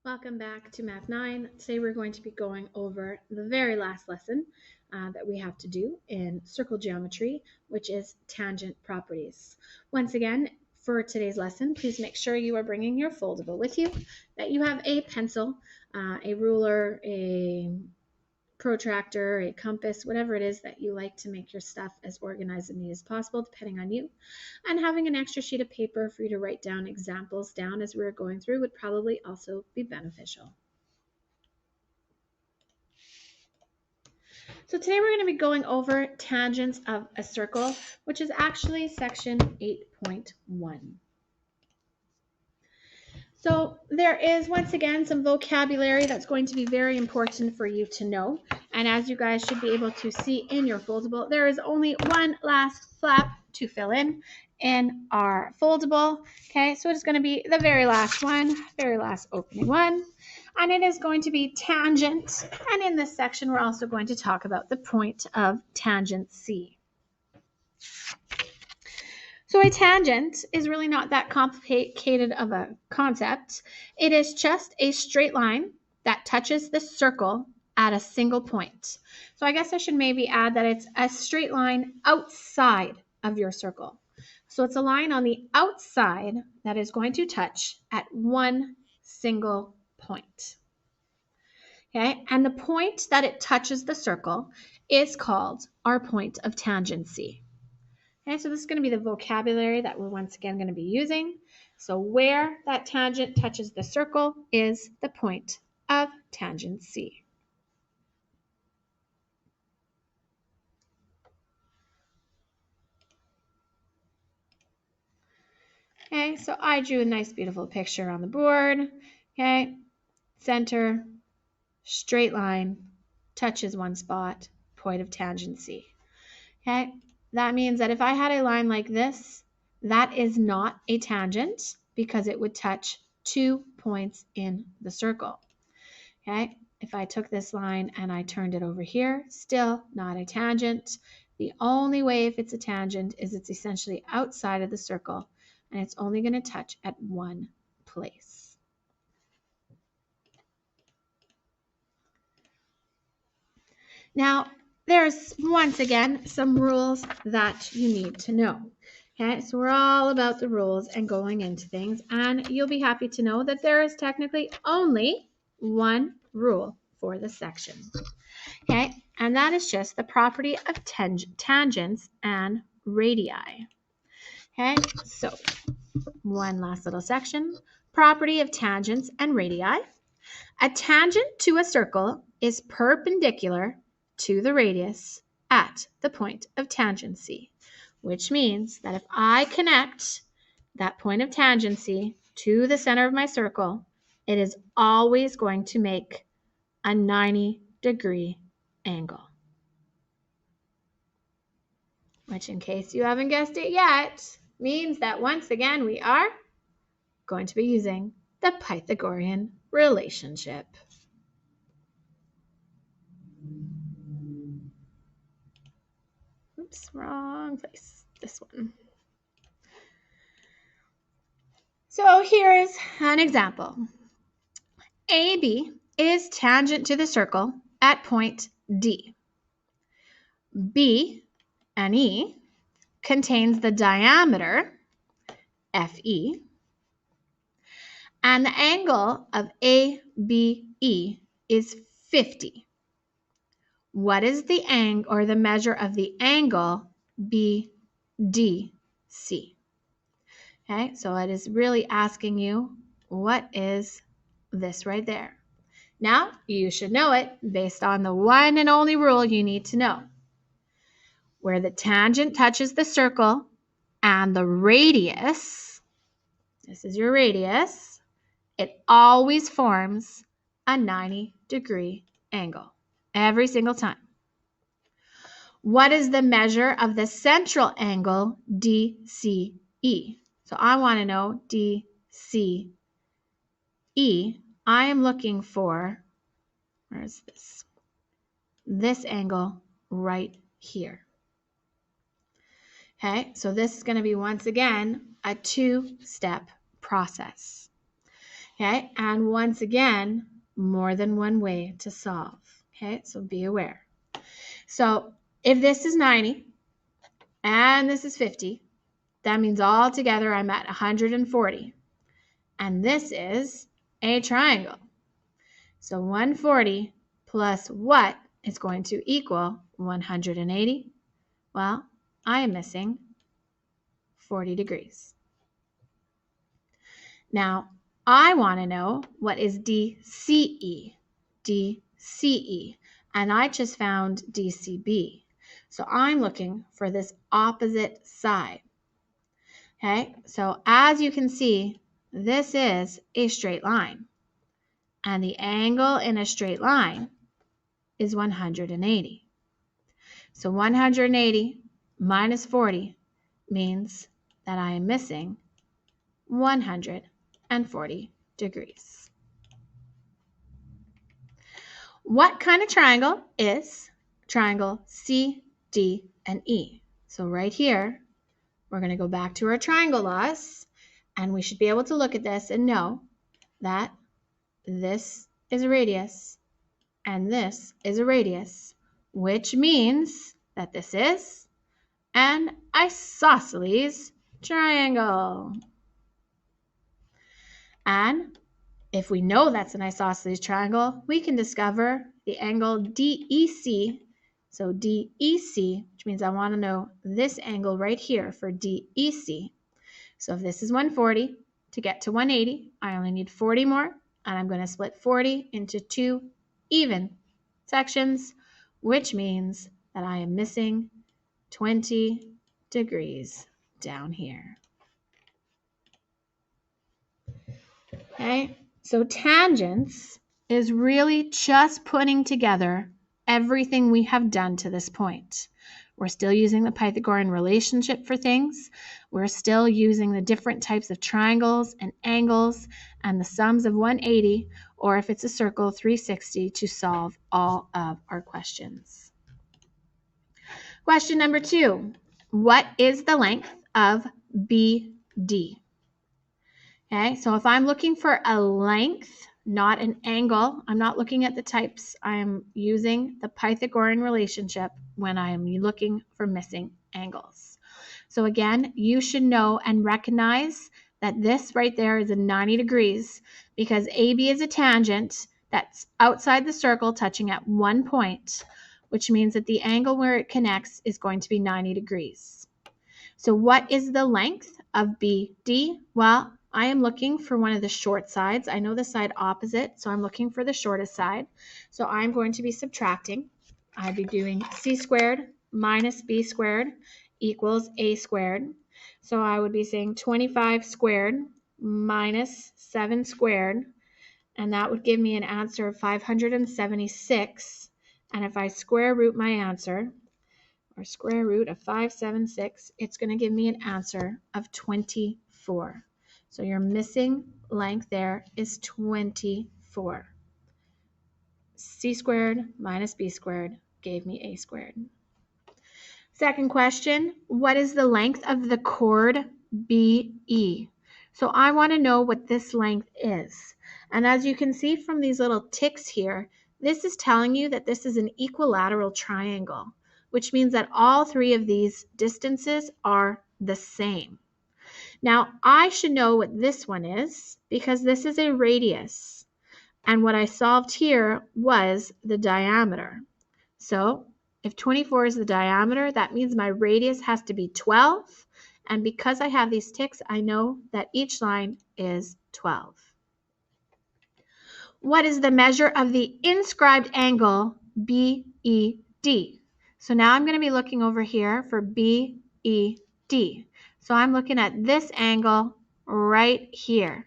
Welcome back to Math 9. Today we're going to be going over the very last lesson that we have to do in circle geometry, which is tangent properties. Once again, for today's lesson, please make sure you are bringing your foldable with you, that you have a pencil, a ruler, a protractor, a compass, whatever it is that you like to make your stuff as organized and neat as possible, depending on you. And having an extra sheet of paper for you to write down examples down as we're going through would probably also be beneficial. So today we're going to be going over tangents of a circle, which is actually section 8.1. So there is, once again, some vocabulary that's going to be very important for you to know. And as you guys should be able to see in your foldable, there is only one last flap to fill in our foldable. Okay, so it's going to be the very last one, very last opening one. And it is going to be tangent. And in this section, we're also going to talk about the point of tangent C. So a tangent is really not that complicated of a concept. It is just a straight line that touches the circle at a single point. So I guess I should maybe add that it's a straight line outside of your circle. So it's a line on the outside that is going to touch at one single point. Okay, and the point that it touches the circle is called our point of tangency. Okay, so this is going to be the vocabulary that we're once again going to be using. So where that tangent touches the circle is the point of tangent C. Okay, so I drew a nice beautiful picture on the board. Okay, center, straight line, touches one spot, point of tangent C. Okay, that means that if I had a line like this, that is not a tangent because it would touch 2 points in the circle. Okay, if I took this line and I turned it over here, still not a tangent. The only way if it's a tangent is it's essentially outside of the circle and it's only going to touch at one place. Now, there's once again some rules that you need to know. Okay, so we're all about the rules and going into things, and you'll be happy to know that there is technically only one rule for this section. Okay, and that is just the property of tangents and radii. Okay, so one last little section. Property of tangents and radii. A tangent to a circle is perpendicular to the radius at the point of tangency, which means that if I connect that point of tangency to the center of my circle, it is always going to make a 90-degree angle. Which, in case you haven't guessed it yet, means that once again we are going to be using the Pythagorean relationship. Oops, wrong place. This one. So here is an example. AB is tangent to the circle at point D. B and E contains the diameter FE, and the angle of ABE is 50. What is the angle or the measure of the angle BDC? Okay, so it is really asking you, what is this right there? Now, you should know it based on the one and only rule you need to know. Where the tangent touches the circle and the radius, this is your radius, it always forms a 90-degree angle every single time. What is the measure of the central angle DCE? So I want to know DCE. I am looking for, where is this? This angle right here. Okay, so this is going to be once again a two-step process. Okay, and once again, more than one way to solve. Okay, so be aware. So if this is 90 and this is 50, that means all together I'm at 140. And this is a triangle. So 140 plus what is going to equal 180? Well, I am missing 40 degrees. Now, I want to know what is DCE. DCE. And I just found DCB. So I'm looking for this opposite side. Okay, so as you can see, this is a straight line. And the angle in a straight line is 180. So 180 minus 40 means that I am missing 140 degrees. What kind of triangle is triangle C, D, and E? So right here, we're going to go back to our triangle laws, and we should be able to look at this and know that this is a radius and this is a radius, which means that this is an isosceles triangle. And if we know that's an isosceles triangle, we can discover the angle DEC. So DEC, which means I want to know this angle right here for DEC. So if this is 140, to get to 180, I only need 40 more, and I'm going to split 40 into 2 even sections, which means that I am missing 20 degrees down here. Okay, so tangents is really just putting together everything we have done to this point. We're still using the Pythagorean relationship for things. We're still using the different types of triangles and angles and the sums of 180, or if it's a circle, 360, to solve all of our questions. Question number 2. What is the length of BD? Okay, so if I'm looking for a length, not an angle, I'm not looking at the types. I'm using the Pythagorean relationship when I'm looking for missing angles. So again, you should know and recognize that this right there is a 90 degrees because AB is a tangent that's outside the circle touching at one point, which means that the angle where it connects is going to be 90 degrees. So what is the length of BD? Well, I am looking for one of the short sides. I know the side opposite, so I'm looking for the shortest side. So I'm going to be subtracting. I'd be doing C squared minus B squared equals A squared. So I would be saying 25 squared minus 7 squared, and that would give me an answer of 576. And if I square root my answer, or square root of 576, it's going to give me an answer of 24. So your missing length there is 24. C squared minus B squared gave me A squared. Second question, what is the length of the chord BE? So I want to know what this length is. And as you can see from these little ticks here, this is telling you that this is an equilateral triangle, which means that all three of these distances are the same. Now, I should know what this one is because this is a radius. And what I solved here was the diameter. So if 24 is the diameter, that means my radius has to be 12. And because I have these ticks, I know that each line is 12. What is the measure of the inscribed angle BED? So now I'm going to be looking over here for BED. So I'm looking at this angle right here.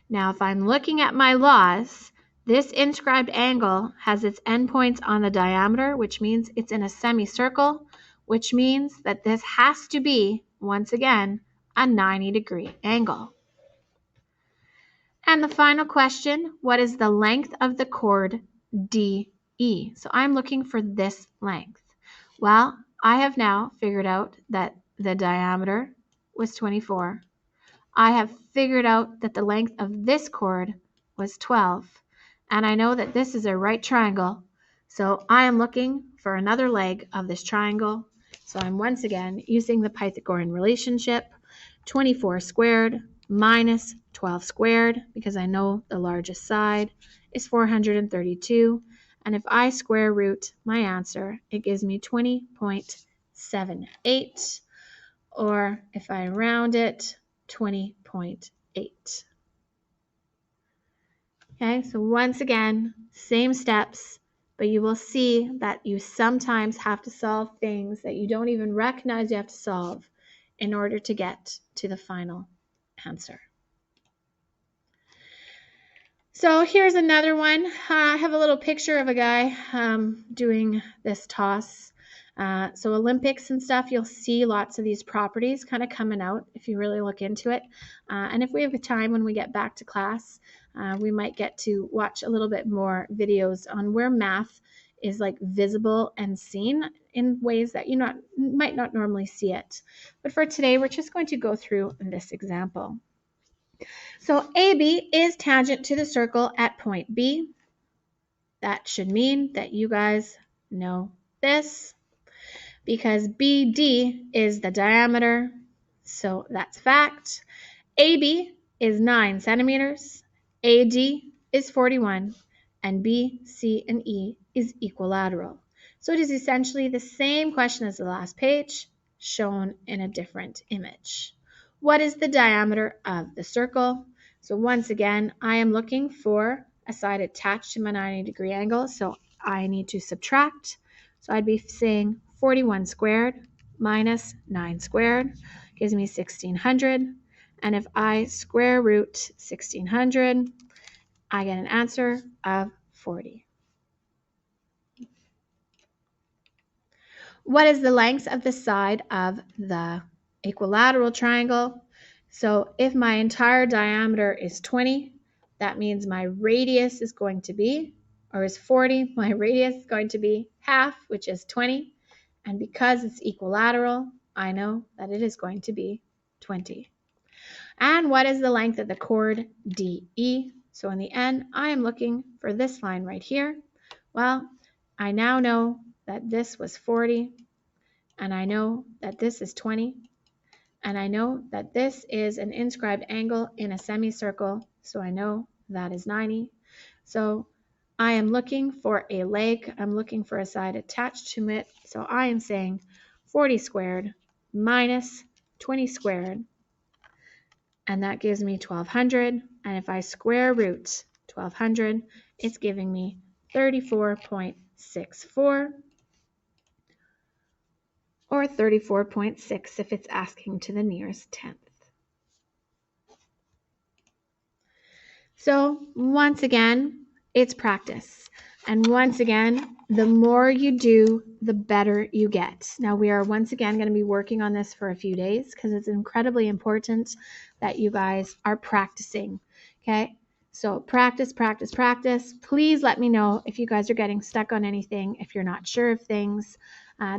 Now, if I'm looking at my laws, this inscribed angle has its endpoints on the diameter, which means it's in a semicircle, which means that this has to be, once again, a 90-degree angle. And the final question, what is the length of the chord DE? So I'm looking for this length. Well, I have now figured out that the diameter was 24. I have figured out that the length of this chord was 12. And I know that this is a right triangle. So I am looking for another leg of this triangle. So I'm once again using the Pythagorean relationship, 24 squared minus 12 squared, because I know the largest side is 432. And if I square root my answer, it gives me 20.78, or if I round it, 20.8. Okay, so once again, same steps, but you will see that you sometimes have to solve things that you don't even recognize you have to solve in order to get to the final answer. So here's another one. I have a little picture of a guy doing this toss. So Olympics and stuff, you'll see lots of these properties kind of coming out if you really look into it. And if we have a time when we get back to class, we might get to watch a little bit more videos on where math is like visible and seen in ways that you might not normally see it. But for today, we're just going to go through this example. So AB is tangent to the circle at point B. That should mean that you guys know this, because BD is the diameter, so that's fact. AB is 9 centimeters, AD is 41, and B, C, and E is equilateral. So it is essentially the same question as the last page, shown in a different image. What is the diameter of the circle? So once again, I am looking for a side attached to my 90-degree angle, so I need to subtract. So I'd be saying 41 squared minus 9 squared gives me 1600. And if I square root 1600, I get an answer of 40. What is the length of the side of the equilateral triangle? So if my entire diameter is 20, that means my radius is going to be, or is 40, my radius is going to be half, which is 20. And because it's equilateral, I know that it is going to be 20. And what is the length of the chord DE? So in the end, I am looking for this line right here. Well, I now know that this was 40, and I know that this is 20, and I know that this is an inscribed angle in a semicircle, so I know that is 90. So I am looking for a leg. I'm looking for a side attached to it. So I am saying 40 squared minus 20 squared, and that gives me 1200. And if I square root 1200, it's giving me 34.64, or 34.6 if it's asking to the nearest tenth. So once again, it's practice. And once again, the more you do, the better you get. Now we are once again going to be working on this for a few days because it's incredibly important that you guys are practicing. Okay? So practice, practice, practice. Please let me know if you guys are getting stuck on anything, if you're not sure of things.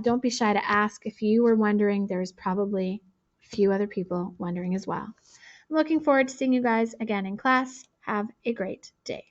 Don't be shy to ask. If you were wondering, there's probably a few other people wondering as well. I'm looking forward to seeing you guys again in class. Have a great day.